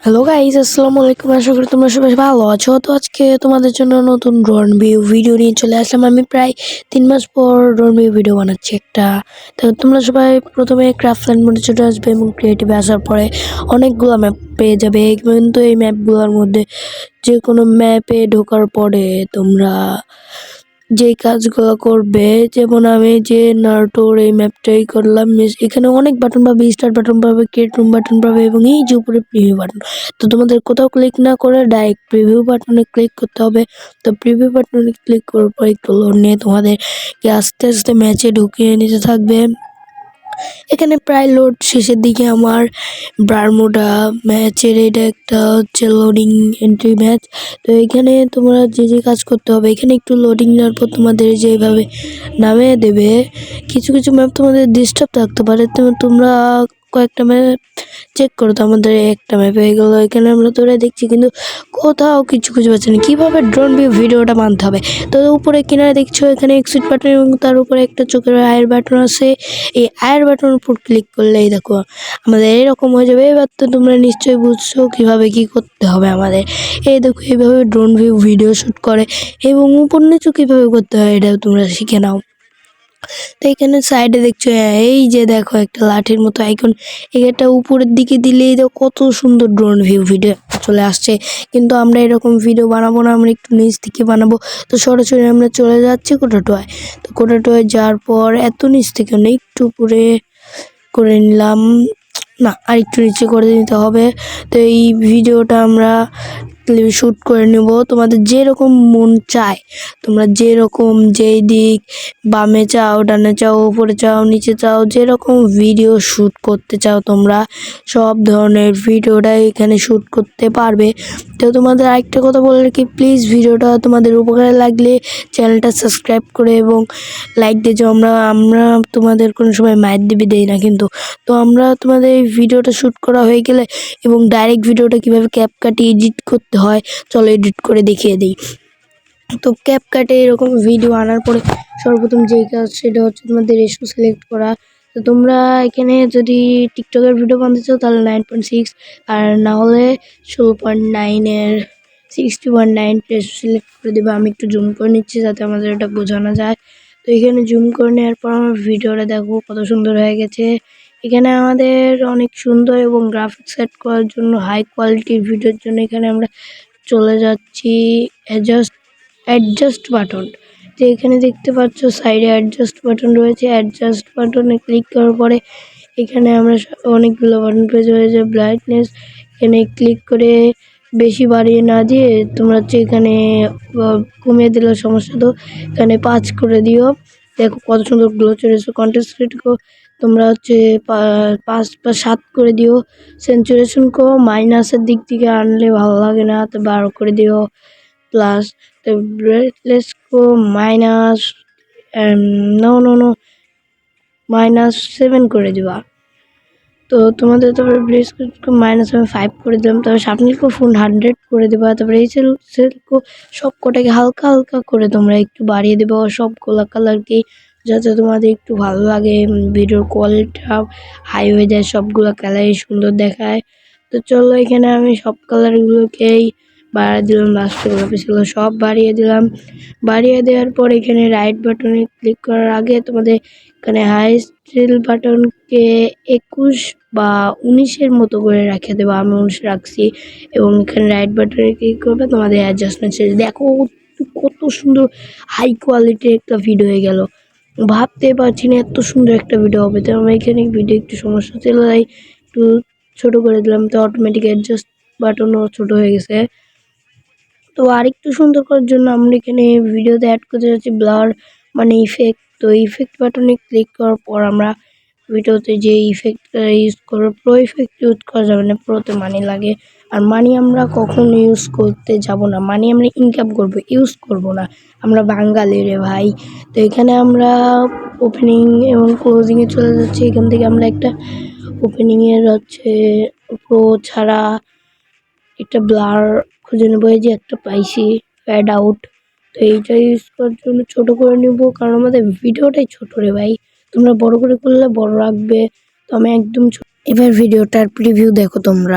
Hello guys, আসসালামু আলাইকুম। আশা করি তোমরা সবাই ভালো আছো। তো আজকে তোমাদের জন্য নতুন ড্রোন ভিডিও নিয়ে চলে আসলাম। আমি প্রায় 3 মাস পর ড্রোন ভিডিও বানাচ্ছি একটা। তো তোমরা সবাই প্রথমে ক্রাফটল্যান্ড মোডে চলে আসবে এবং ক্রিয়েটিভে আসার পরে অনেকগুলো ম্যাপ পেয়ে যাবে। কিন্তু এই ম্যাপগুলোর মধ্যে যে কোনো ম্যাপে ঢোকার পরে তোমরা যেই কাজগুলো করবে, যেমন আমি যে নারুটোর এই ম্যাপটাই করলাম। এখানে অনেক বাটন পাবে, স্টার্ট বাটন পাবে, ক্রিয়েট রুম বাটন পাবে এবং এই যে উপরে প্রিভিউ বাটন। তো তোমাদের কোথাও ক্লিক না করে ডাইরেক্ট প্রিভিউ বাটনে ক্লিক করতে হবে। তো প্রিভিউ বাটনে ক্লিক করার পর একটু লোড নিয়ে তোমাদেরকে আস্তে আস্তে ম্যাচে ঢুকিয়ে নিতে থাকবে। এখানে প্রায় লোড শেষের দিকে আমার বারমুডা ম্যাচের এটা একটা হচ্ছে লোডিং এন্ট্রি ম্যাচ। তো এখানে তোমরা যে কাজ করতে হবে, এখানে একটু লোডিং নেওয়ার পর তোমাদের যেভাবে নামিয়ে দেবে। কিছু কিছু ম্যাপ তোমাদের ডিস্টার্ব থাকতে পারে, তো তোমরা কয়েকটা ম্যাপ চেক করো। তো আমাদের একটা ম্যাপ হয়ে গেলো। এখানে আমরা ধরে দেখছি কিন্তু কোথাও কিছু খুঁজে পাচ্ছি না কীভাবে ড্রোন ভিডিওটা বানতে হবে। তো উপরে কিনারে দেখছো এখানে এক্সিট বাটন এবং তার উপরে একটা চোখের আয়ের বাটন আছে। এই আয়ের বাটনের উপর ক্লিক করলেই দেখো আমাদের এরকম হয়ে যাবে। এবার তো তোমরা নিশ্চয়ই বুঝছো কীভাবে কী করতে হবে আমাদের। এই দেখো এইভাবে ড্রোন ভিডিও শ্যুট করে এবং উপর নিচু কীভাবে করতে হয় এটাও তোমরা শিখে নাও। তো এখানে সাইডে দেখছো এই যে দেখো একটা লাঠির মতো আইকন, এটা উপরের দিকে দিলেই দেখো কত সুন্দর ড্রোন ভিডিও চলে আসছে। কিন্তু আমরা এরকম ভিডিও বানাবো না, আমরা একটু নিচ থেকে বানাবো। তো সরাসরি আমরা চলে যাচ্ছি কোটাটোয়। তো কোটাটোয় যাওয়ার পর এত নিচ থেকে না, একটু উপরে করে নিলাম, না আর একটু নিচে করে নিতে হবে। তো এই ভিডিওটা আমরা শ্যুট করে নেব তোমাদের যেরকম মন চায়। তোমরা যেরকম যেই দিক বামে চাও, ডানে চাও, উপরে চাও, নিচে চাও, যেরকম ভিডিও শ্যুট করতে চাও তোমরা সব ধরনের ভিডিওটাই এখানে শ্যুট করতে পারবে। তো তোমাদের আরেকটা কথা বলে রাখি, প্লিজ ভিডিওটা তোমাদের উপকারে লাগলে চ্যানেলটা সাবস্ক্রাইব করে এবং লাইক দিয়ে যাও। আমরা তোমাদের কোনো সময় মায়ের দিবি দেই না কিন্তু। তো আমরা তোমাদের এই ভিডিওটা শ্যুট করা হয়ে গেলে এবং ডাইরেক্ট ভিডিওটা কীভাবে ক্যাপকাটে এডিট করতে হয় চলো এডিট করে দেখিয়ে দিই। তো ক্যাপকাটে এরকম ভিডিও আনার পরে সর্বপ্রথম যেই কাজ সেটা হচ্ছে তোমাদের রেশিও সিলেক্ট করা। তো তোমরা এখানে যদি টিকটকের ভিডিও বানাতে চাও তাহলে 9.6 আর না হলে 16.9-এর 60.9 রেশিও সিলেক্ট করে দেবে। আমি একটু জুম করে নিচ্ছি যাতে আমাদের এটা বোঝানো যায়। তো এখানে জুম করে নেওয়ার পর আমার ভিডিওটা দেখো কত সুন্দর হয়ে গেছে। এখানে আমাদের অনেক সুন্দর এবং গ্রাফিক্স সেট করার জন্য হাই কোয়ালিটির ভিডিওর জন্য এখানে আমরা চলে যাচ্ছি অ্যাডজাস্ট বাটন। তো এখানে দেখতে পাচ্ছ সাইডে অ্যাডজাস্ট বাটন রয়েছে। অ্যাডজাস্ট বাটনে ক্লিক করার পরে এখানে আমরা অনেকগুলো বাটন পেয়ে যাবে। ব্রাইটনেস এখানে ক্লিক করে বেশি বাড়িয়ে না দিয়ে তোমরা হচ্ছে এখানে কমিয়ে দিলে সমস্যা। তো এখানে 5 করে দিও। দেখো কত সুন্দর গ্লো চলেছে। কন্টেস্ট ক্রিটিকো তোমরা হচ্ছে 5 বা 7 করে দিও। সেন্চুরেশনকে মাইনাসের দিক থেকে আনলে ভালো লাগে না, তো 12 করে দিও। প্লাস তো ব্রাইটনেস को মাইনাস নো -7 করে দিবা। তো তোমাদের তারপরে ব্রেসকে -5 করে দিলাম। তারপরে সামনেকে ফুল 100 করে দেবা। তারপরে এই সেলকে সব কটাকে হালকা হালকা করে তোমরা একটু বাড়িয়ে দেবা সবগুলা কালারকেই, যাতে তোমাদের একটু ভালো লাগে, ভিডিওর কোয়ালিটিটা হাই হয়ে যায়, সবগুলো কালারই সুন্দর দেখায়। তো চলো এখানে আমি সব কালারগুলোকেই বাড়িয়ে দিলাম। লাস্টে সব বাড়িয়ে দিলাম। বাড়িয়ে দেওয়ার পর এখানে রাইট বাটনে ক্লিক করার আগে তোমাদের এখানে হাইস্টেল বাটনকে 21 বা 19-এর মতো করে রেখে দেবো। আমি 19 রাখছি এবং এখানে রাইট বাটনে ক্লিক করবে, তোমাদের অ্যাডজাস্টমেন্ট শেষ। দেখো কত সুন্দর হাই কোয়ালিটির একটা ভিডিও হয়ে গেল। ভাবতে পারছি না এত সুন্দর একটা ভিডিও হবে। তো আমরা এখানে ভিডিও একটু সমস্যা ছিল তাই একটু ছোটো করে দিলাম। তো অটোমেটিক অ্যাডজাস্ট বাটনও ছোটো হয়ে গেছে। তো আরেকটু সুন্দর করার জন্য আমরা এখানে ভিডিওতে অ্যাড করতে যাচ্ছি ব্লার মানে ইফেক্ট। তো ইফেক্ট বাটনে ক্লিক করার পর আমরা ভিডিওতে যে ইফেক্টটা ইউজ করবো, প্রো ইফেক্ট ইউজ করা যাবে না, প্রোতে মানি লাগে। আর মানি আমরা কখনো ইউজ করতে যাব না, মানি আমরা ইনকাম করব, ইউজ করব না। আমরা বাঙালি রে ভাই। তো এখানে আমরা ওপেনিং এবং ক্লোজিংয়ে চলে যাচ্ছি। এখান থেকে আমরা একটা ওপেনিংয়ের হচ্ছে প্রো ছাড়া একটা ব্লার খুঁজে নেবো। এই যে একটা পাইছি ফ্যাড আউট। তো এইটা ইউজ করার জন্য ছোটো করে নেব, কারণ আমাদের ভিডিওটাই ছোটো রে ভাই। তোমরা বড় করে করলে বড় রাখবে, তো আমি একদম এবার ভিডিওটার প্রিভিউ দেখো তোমরা।